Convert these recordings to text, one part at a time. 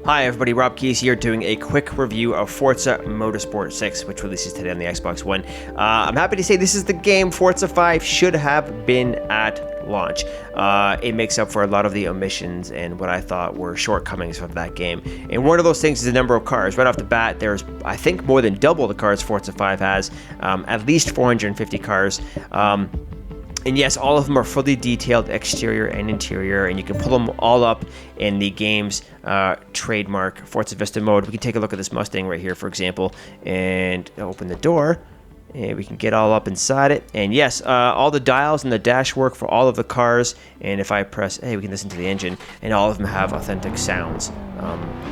Hi everybody, Rob Keys here doing a quick review of Forza Motorsport 6, which releases today on the Xbox One. I'm happy to say this is the game Forza 5 should have been at launch. It makes up for a lot of the omissions and what I thought were shortcomings of that game. And one of those things is the number of cars. Right off the bat, there's, I think, more than double the cars Forza 5 has, at least 450 cars. And yes, all of them are fully detailed exterior and interior, and you can pull them all up in the game's trademark Forza Vista mode. We can take a look at this Mustang right here, for example, and open the door, and we can get all up inside it. And yes, all the dials and the dash work for all of the cars, and if I press A, we can listen to the engine, and all of them have authentic sounds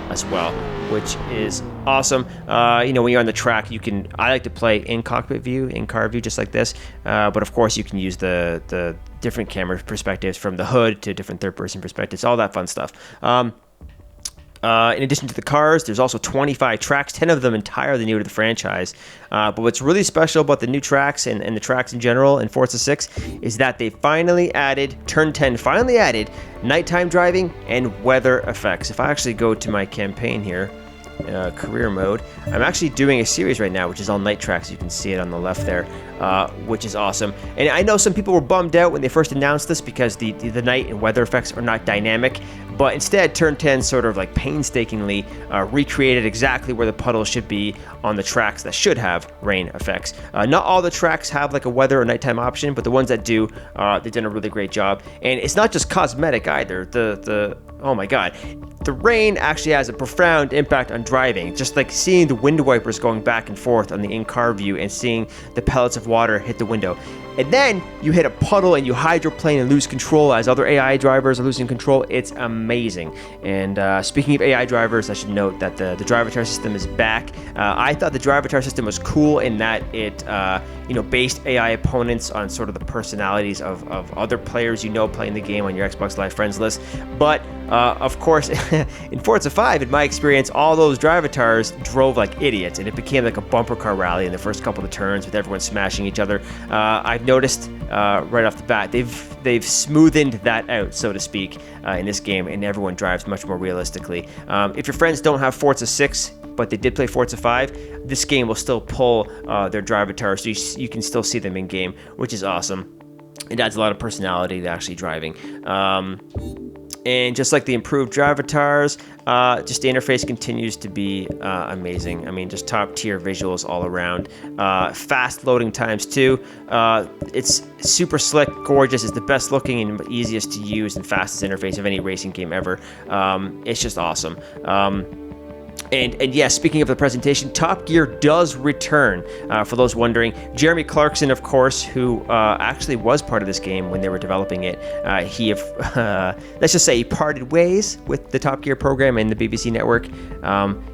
as well, which is awesome. When you're on the track, I like to play in cockpit view, in car view, just like this, but of course you can use the different camera perspectives from the hood to different third-person perspectives, all that fun stuff. In addition to the cars, there's also 25 tracks, 10 of them entirely new to the franchise. But what's really special about the new tracks and the tracks in general in Forza 6 is that they Turn 10 finally added nighttime driving and weather effects. If I actually go to my campaign here, career mode, I'm actually doing a series right now, which is all night tracks. You can see it on the left there, which is awesome. And I know some people were bummed out when they first announced this because the night and weather effects are not dynamic, but instead Turn 10 sort of like painstakingly recreated exactly where the puddles should be on the tracks that should have rain effects. Not all the tracks have like a weather or nighttime option, but the ones that do, they've done a really great job. And it's not just cosmetic either. Oh my god, the rain actually has a profound impact on driving, just like seeing the window wipers going back and forth on the in-car view and seeing the pellets of water hit the window. And then you hit a puddle and you hydroplane and lose control as other AI drivers are losing control. It's amazing. And speaking of AI drivers, I should note that the driver-tar system is back. I thought the driver-tar system was cool in that it based AI opponents on sort of the personalities of other players playing the game on your Xbox Live friends list. But of course, in Forza 5, in my experience, all those drivatars drove like idiots, and it became like a bumper car rally in the first couple of turns with everyone smashing each other. I've noticed right off the bat they've smoothened that out, so to speak, in this game, and everyone drives much more realistically. If your friends don't have Forza 6, but they did play Forza 5, this game will still pull their drivatars, so you can still see them in game, which is awesome. It adds a lot of personality to actually driving. And just like the improved drivatars, just the interface continues to be amazing. I mean, just top tier visuals all around. Fast loading times too. It's super slick, gorgeous. It's the best looking and easiest to use and fastest interface of any racing game ever. It's just awesome. And yes, speaking of the presentation, Top Gear does return. For those wondering, Jeremy Clarkson, of course, who actually was part of this game when they were developing it, let's just say he parted ways with the Top Gear program and the BBC network.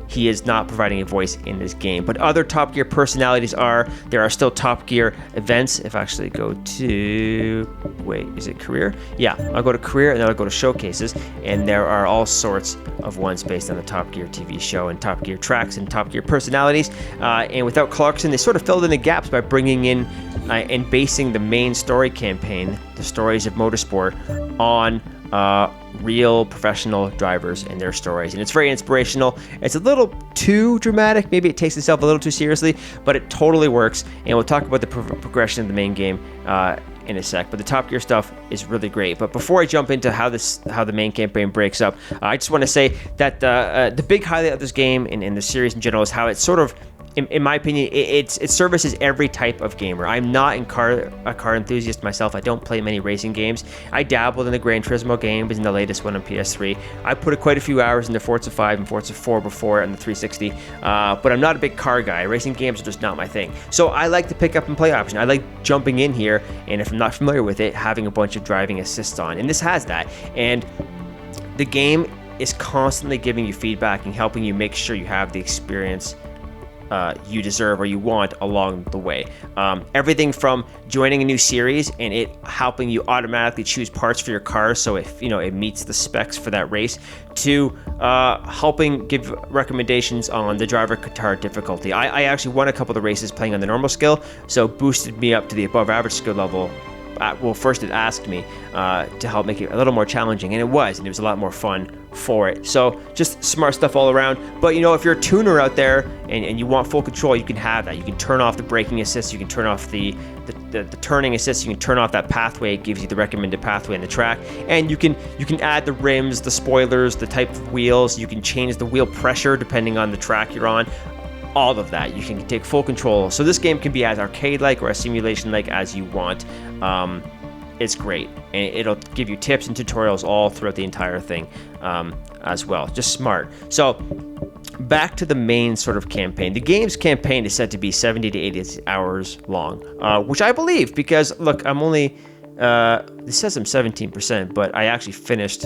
He is not providing a voice in this game, but other Top Gear personalities are. There are still Top Gear events. If I actually go to, is it career? Yeah, I'll go to career and then I'll go to showcases, and there are all sorts of ones based on the Top Gear TV show and Top Gear tracks and Top Gear personalities. And without Clarkson, they sort of filled in the gaps by bringing in and basing the main story campaign, the stories of motorsport, on real professional drivers and their stories. And it's very inspirational. It's a little too dramatic. Maybe it takes itself a little too seriously, but it totally works. And we'll talk about the progression of the main game in a sec. But the Top Gear stuff is really great. But before I jump into how the main campaign breaks up, I just want to say that the big highlight of this game and the series in general is how it's sort of, in my opinion, it services every type of gamer. I'm not a car enthusiast myself. I don't play many racing games. I dabbled in the Gran Turismo games and the latest one on PS3. I put quite a few hours into Forza 5 and Forza 4 before on the 360, but I'm not a big car guy. Racing games are just not my thing. So I like the pick up and play option. I like jumping in here, and if I'm not familiar with it, having a bunch of driving assists on. And this has that. And the game is constantly giving you feedback and helping you make sure you have the experience you deserve or you want along the way. Everything from joining a new series and it helping you automatically choose parts for your car so it meets the specs for that race, to helping give recommendations on the driver guitar difficulty. I actually won a couple of the races playing on the normal skill, so boosted me up to the above average skill level well, first it asked me to help make it a little more challenging, and it was a lot more fun for it. So just smart stuff all around. But you know, if you're a tuner out there and you want full control, you can have that. You can turn off the braking assist, you can turn off the turning assist, you can turn off that pathway. It gives you the recommended pathway in the track, and you can add the rims, the spoilers, the type of wheels. You can change the wheel pressure depending on the track you're on. All of that, you can take full control. So this game can be as arcade-like or as simulation-like as you want. It's great, and it'll give you tips and tutorials all throughout the entire thing as well. Just smart. So back to the main sort of campaign. The game's campaign is said to be 70 to 80 hours long, which I believe, because look, I'm only this says I'm 17%, but I actually finished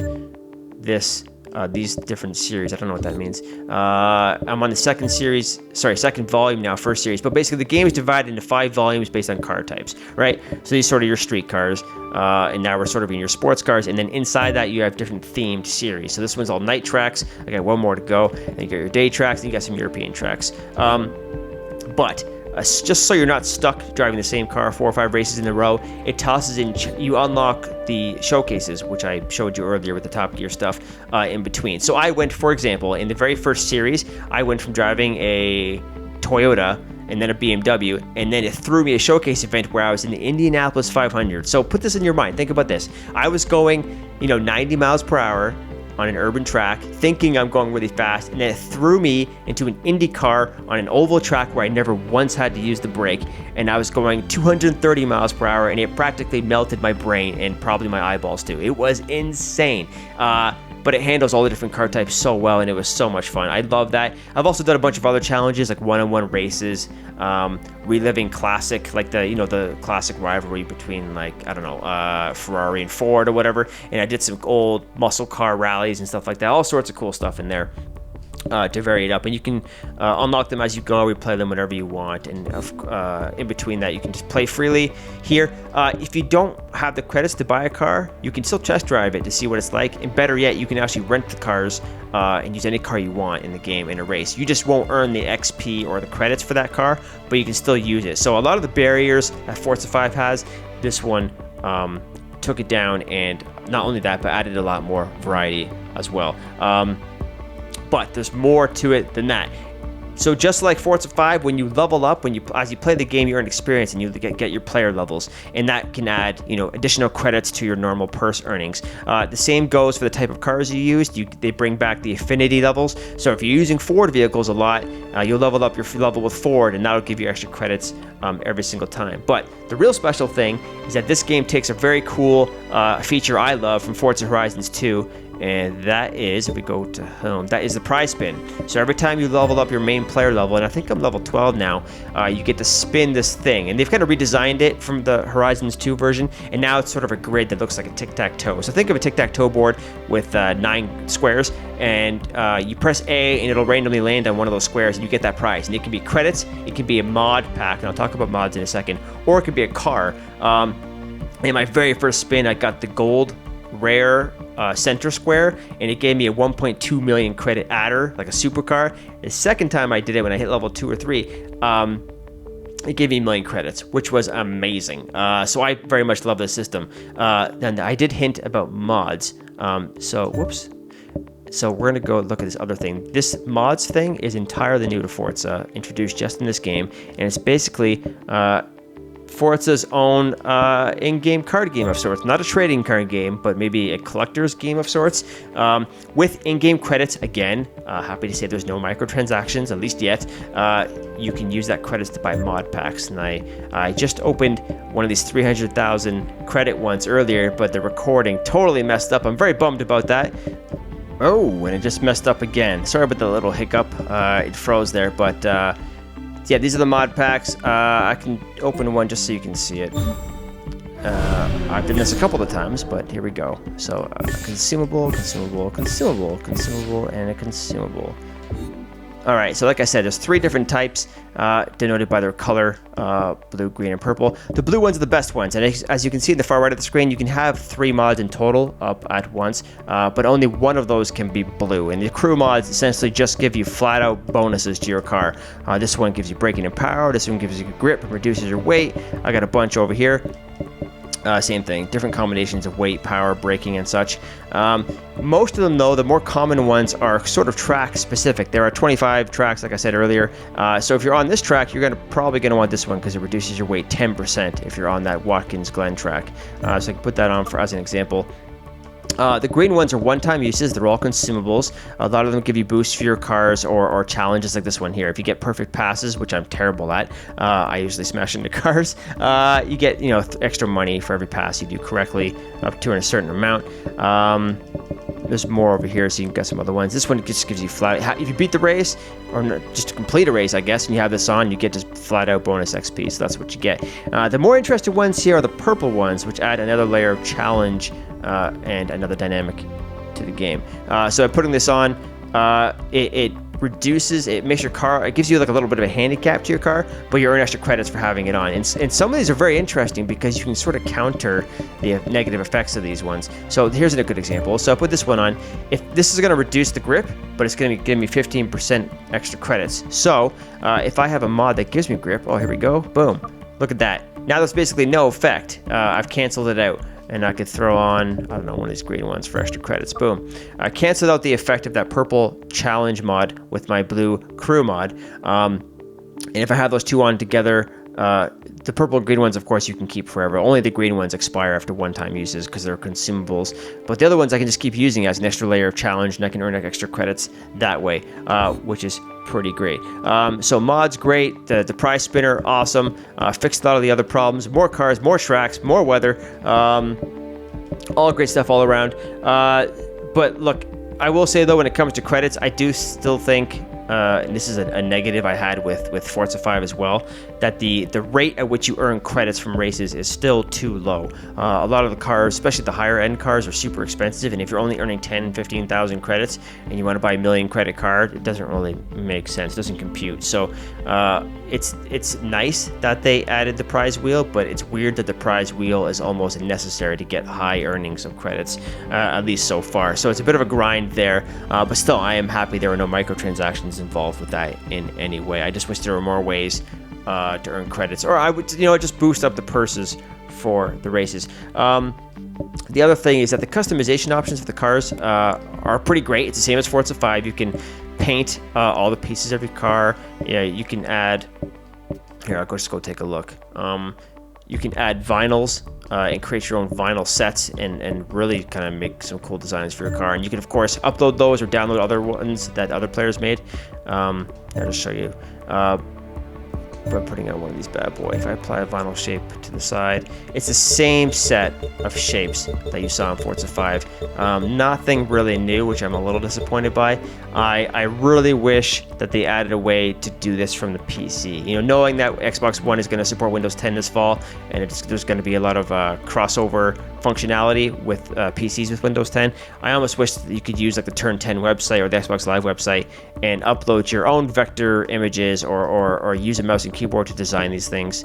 these different series. I don't know what that means. I'm on the second volume now, first series. But basically, the game is divided into 5 volumes based on car types, right? So these sort of your street cars, and now we're sort of in your sports cars. And then inside that, you have different themed series. So this one's all night tracks. I got one more to go. And you got your day tracks, and you got some European tracks. But just so you're not stuck driving the same car 4 or 5 races in a row, it tosses in, you unlock the showcases, which I showed you earlier with the Top Gear stuff in between. So I went, for example, in the very first series, I went from driving a Toyota and then a BMW, and then it threw me a showcase event where I was in the Indianapolis 500. So put this in your mind. Think about this. I was going, 90 miles per hour on an urban track, thinking I'm going really fast, and then it threw me into an Indy car on an oval track where I never once had to use the brake, and I was going 230 miles per hour, and it practically melted my brain and probably my eyeballs too. It was insane. But it handles all the different car types so well, and it was so much fun. I love that. I've also done a bunch of other challenges, like one-on-one races, reliving classic, like the classic rivalry between, like, I don't know, Ferrari and Ford or whatever. And I did some old muscle car rallies and stuff like that. All sorts of cool stuff in there to vary it up, and you can unlock them as you go, replay them whenever you want, and in between that you can just play freely here. If you don't have the credits to buy a car, you can still test drive it to see what it's like, and better yet, you can actually rent the cars and use any car you want in the game in a race. You just won't earn the XP or the credits for that car, but you can still use it. So a lot of the barriers that Forza 5 has, this one took it down, and not only that, but added a lot more variety as well. But there's more to it than that. So just like Forza 5, when you level up, as you play the game, you earn experience and you get your player levels, and that can add additional credits to your normal purse earnings. The same goes for the type of cars you used. They bring back the affinity levels. So if you're using Ford vehicles a lot, you'll level up your level with Ford, and that'll give you extra credits every single time. But the real special thing is that this game takes a very cool feature I love from Forza Horizons 2. And that is, if we go to home, that is the prize spin. So every time you level up your main player level, and I think I'm level 12 now, you get to spin this thing. And they've kind of redesigned it from the Horizons 2 version, and now it's sort of a grid that looks like a tic-tac-toe. So think of a tic-tac-toe board with 9 squares, and you press A, and it'll randomly land on one of those squares, and you get that prize. And it can be credits, it can be a mod pack, and I'll talk about mods in a second, or it could be a car. In my very first spin, I got the gold rare center square, and it gave me a 1.2 million credit adder, like a supercar. The second time I did it, when I hit level 2 or 3, it gave me 1 million credits, which was amazing. So I very much love this system. And I did hint about mods. So we're gonna go look at this other thing. This mods thing is entirely new to Forza, introduced just in this game, and it's basically Forza's own in-game card game of sorts. Not a trading card game, but maybe a collector's game of sorts. With in-game credits, again, happy to say there's no microtransactions, at least yet. You can use that credits to buy mod packs. And I just opened one of these 300,000 credit ones earlier, but the recording totally messed up. I'm very bummed about that. Oh, and it just messed up again. Sorry about the little hiccup. It froze there, but yeah, these are the mod packs. I can open one just so you can see it. I've done this a couple of times, but here we go. So, consumable, consumable, consumable, consumable, and a consumable. All right, so like I said, there's 3 different types denoted by their color, blue, green, and purple. The blue ones are the best ones, and as you can see in the far right of the screen, you can have 3 mods in total up at once, but only one of those can be blue. And the crew mods essentially just give you flat-out bonuses to your car. This one gives you braking and power, this one gives you grip and reduces your weight. I got a bunch over here. Same thing, different combinations of weight, power, braking, and such. Most of them, though, the more common ones are sort of track specific. There are 25 tracks, like I said earlier. So if you're on this track, you're probably going to want this one because it reduces your weight 10% if you're on that Watkins Glen track. So I can put that on as an example. The green ones are one-time uses. They're all consumables. A lot of them give you boosts for your cars or challenges like this one here. If you get perfect passes, which I'm terrible at, I usually smash into cars, you get extra money for every pass you do correctly, up to a certain amount. There's more over here, so you can get some other ones. This one just gives you flat. If you beat the race, or just to complete a race, I guess, and you have this on, you get just flat out bonus XP. So that's what you get. The more interesting ones here are the purple ones, which add another layer of challenge and another dynamic to the game. So putting this on, it reduces, it makes your car, it gives you like a little bit of a handicap to your car, but you earn extra credits for having it on. And some of these are very interesting because you can sort of counter the negative effects of these ones. So here's a good example. So I put this one on. If this is going to reduce the grip, but it's going to give me 15% extra credits. So if I have a mod that gives me grip, oh, here we go, boom, look at that. Now there's basically no effect. I've canceled it out. And I could throw on, I don't know, one of these green ones for extra credits. Boom. I canceled out the effect of that purple challenge mod with my blue crew mod. And if I have those two on together, the purple and green ones, of course, you can keep forever. Only the green ones expire after one-time uses because they're consumables. But the other ones I can just keep using as an extra layer of challenge, and I can earn extra credits that way, which is pretty great. So mods, great. The prize spinner, awesome. Fixed a lot of the other problems. More cars, more tracks, more weather. All great stuff all around. But look, I will say though, when it comes to credits, I do still think, and this is a negative I had with Forza 5 as well, that the rate at which you earn credits from races is still too low. A lot of the cars, especially the higher end cars, are super expensive, and if you're only earning 10, 15,000 credits and you want to buy a million credit card, it doesn't really make sense, it doesn't compute. So it's nice that they added the prize wheel, but it's weird that the prize wheel is almost necessary to get high earnings of credits, at least so far. So it's a bit of a grind there, but still I am happy there were no microtransactions involved with that in any way. I just wish there were more ways to earn credits, or I would just boost up the purses for the races. The other thing is that the customization options for the cars are pretty great. It's the same as Forza 5. You can paint all the pieces of your car. Yeah, you can add, here, I'll just go take a look. You can add vinyls and create your own vinyl sets and really kind of make some cool designs for your car. And you can, of course, upload those or download other ones that other players made. I'll just show you. By putting on one of these bad boys, if I apply a vinyl shape to the side, it's the same set of shapes that you saw in Forza 5. Nothing really new, which I'm a little disappointed by. I really wish that they added a way to do this from the PC. Knowing that Xbox One is going to support Windows 10 this fall, and there's going to be a lot of crossover functionality with PCs with Windows 10. I almost wish that you could use like the Turn 10 website or the Xbox Live website and upload your own vector images or use a mouse and keyboard to design these things,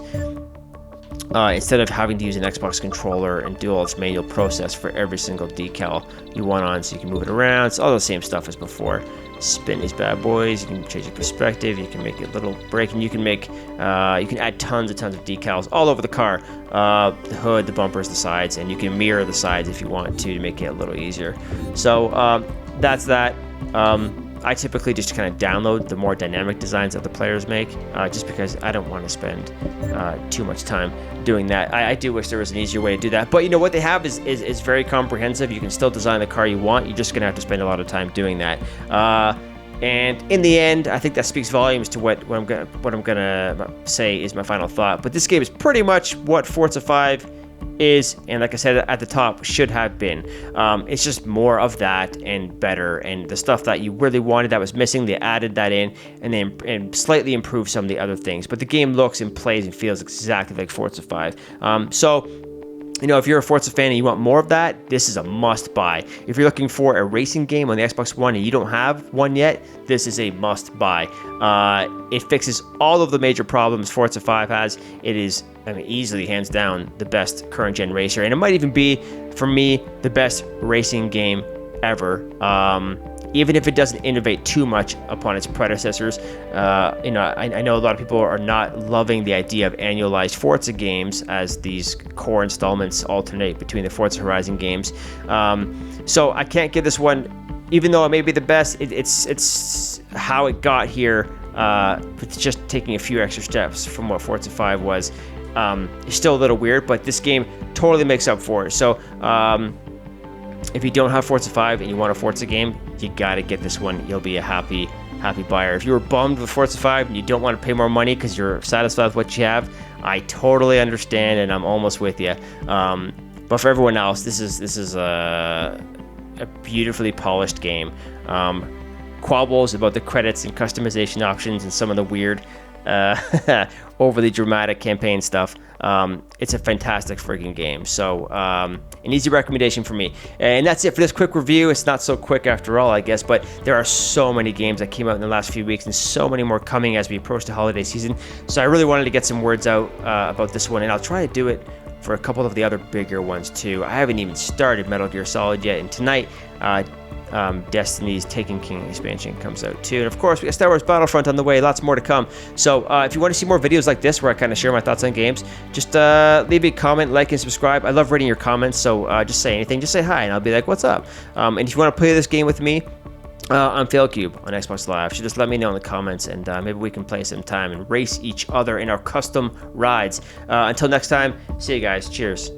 instead of having to use an Xbox controller and do all this manual process for every single decal you want on, so you can move it around. It's all the same stuff as before. Spin these bad boys, you can change your perspective, you can make it a little break, and you can add tons of decals all over the car, the hood, the bumpers, the sides, and you can mirror the sides if you want to make it a little easier. So that's that. I typically just kind of download the more dynamic designs that the players make, just because I don't want to spend too much time doing that. I do wish there was an easier way to do that, but what they have is very comprehensive. You can still design the car you want. You're just gonna have to spend a lot of time doing that. And in the end, I think that speaks volumes to what I'm gonna say is my final thought. But this game is pretty much what Forza 5 is, and like I said at the top, should have been. It's just more of that and better, and the stuff that you really wanted that was missing, they added that in and slightly improved some of the other things. But the game looks and plays and feels exactly like Forza 5. So if you're a Forza fan and you want more of that, this is a must buy. If you're looking for a racing game on the Xbox One and you don't have one yet, this is a must buy. It fixes all of the major problems Forza 5 has. It is, easily, hands down, the best current gen racer, and it might even be, for me, the best racing game ever. even if it doesn't innovate too much upon its predecessors. You know, I know a lot of people are not loving the idea of annualized Forza games as these core installments alternate between the Forza Horizon games. So I can't give this one, even though it may be the best, it's how it got here. It's just taking a few extra steps from what Forza 5 was. It's still a little weird, but this game totally makes up for it. So if you don't have Forza 5 and you want a Forza game, you gotta get this one. You'll be a happy buyer. If you were bummed with Forza 5 and you don't want to pay more money because you're satisfied with what you have, I totally understand, and I'm almost with you. But for everyone else, this is a beautifully polished game. Quabbles about the credits and customization options and some of the weird overly dramatic campaign stuff. It's a fantastic freaking game. So an easy recommendation for me. And that's it for this quick review. It's not so quick after all, I guess, but there are so many games that came out in the last few weeks and so many more coming as we approach the holiday season. So I really wanted to get some words out about this one, and I'll try to do it for a couple of the other bigger ones too. I haven't even started Metal Gear Solid yet, and tonight Destiny's Taken King expansion comes out too. And of course, we got Star Wars Battlefront on the way, lots more to come. So if you want to see more videos like this where I kind of share my thoughts on games, just leave a comment, like, and subscribe. I love reading your comments, so just say anything, just say hi, and I'll be like, what's up? And if you want to play this game with me, on FailCube on Xbox Live, so just let me know in the comments, and maybe we can play some time and race each other in our custom rides. Until next time, see you guys. Cheers.